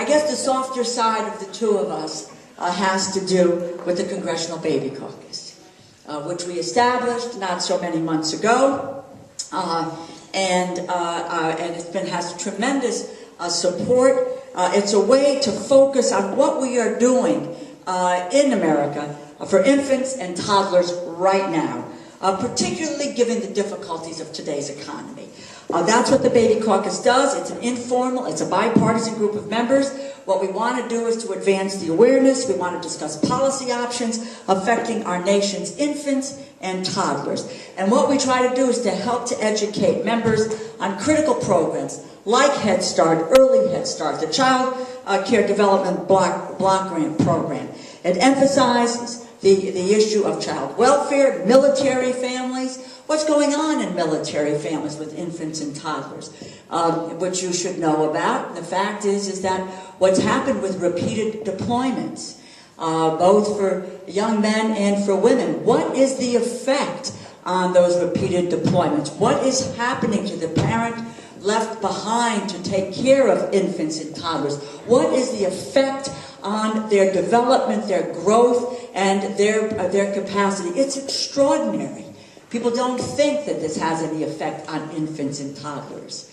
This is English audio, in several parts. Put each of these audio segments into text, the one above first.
guess the softer side of the two of us has to do with the Congressional Baby Caucus, which we established not so many months ago, and it has tremendous support. It's a way to focus on what we are doing in America for infants and toddlers right now, particularly given the difficulties of today's economy. That's what the Baby Caucus does. It's an informal, it's a bipartisan group of members. What we want to do is to advance the awareness. We want to discuss policy options affecting our nation's infants and toddlers. And what we try to do is to help to educate members on critical programs like Head Start, Early Head Start, the Child Care Development Block Grant Program. It emphasizes the issue of child welfare, military families, what's going on in military families with infants and toddlers, which you should know about. The fact is that what's happened with repeated deployments, both for young men and for women, what is the effect on those repeated deployments? What is happening to the parent left behind to take care of infants and toddlers? What is the effect on their development, their growth, and their capacity? It's extraordinary. People don't think that this has any effect on infants and toddlers.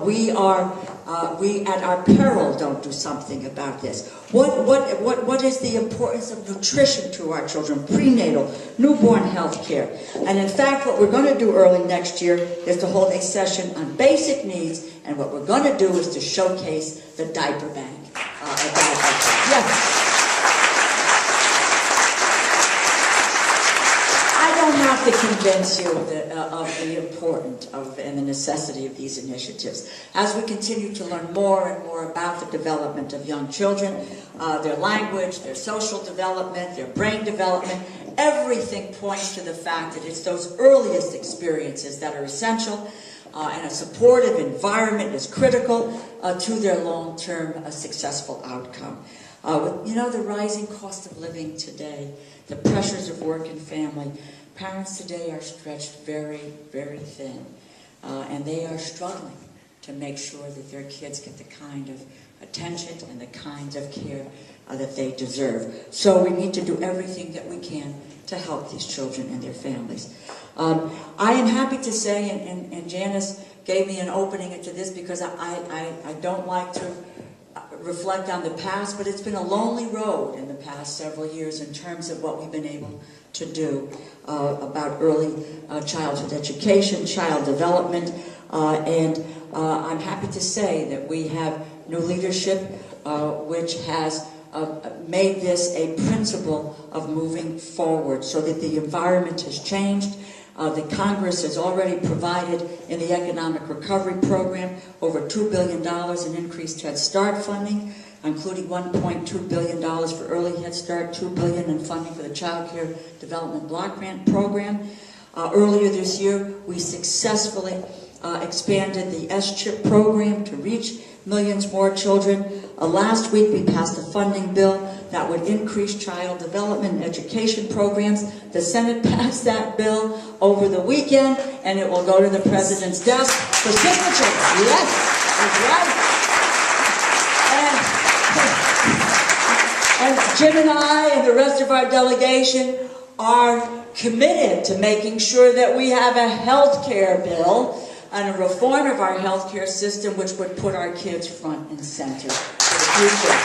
We at our peril don't do something about this. What is the importance of nutrition to our children, prenatal, newborn health care? And in fact, what we're going to do early next year is to hold a session on basic needs, and what we're going to do is to showcase the diaper bank. Yes. I don't have to convince you of the importance and the necessity of these initiatives. As we continue to learn more and more about the development of young children, their language, their social development, their brain development, everything points to the fact that it's those earliest experiences that are essential, and a supportive environment is critical to their long-term successful outcome. The rising cost of living today, the pressures of work and family, parents today are stretched very, very thin, and they are struggling to make sure that their kids get the kind of attention and the kinds of care that they deserve. So we need to do everything that we can to help these children and their families. I am happy to say, and Janice gave me an opening into this because I don't like to reflect on the past, but it's been a lonely road in the past several years in terms of what we've been able to do about early childhood education, child development, and I'm happy to say that we have new leadership which has made this a principle of moving forward so that the environment has changed. The Congress has already provided in the Economic Recovery Program over $2 billion in increased Head Start funding, including $1.2 billion for Early Head Start, $2 billion in funding for the Child Care Development Block Grant Program. Earlier this year, we successfully expanded the S-CHIP program to reach millions more children. Last week, we passed a funding bill that would increase child development and education programs. The Senate passed that bill over the weekend, and it will go to the President's desk for signature. Yes, that's right. And Jim and I and the rest of our delegation are committed to making sure that we have a health care bill and a reform of our health care system which would put our kids front and center for the future.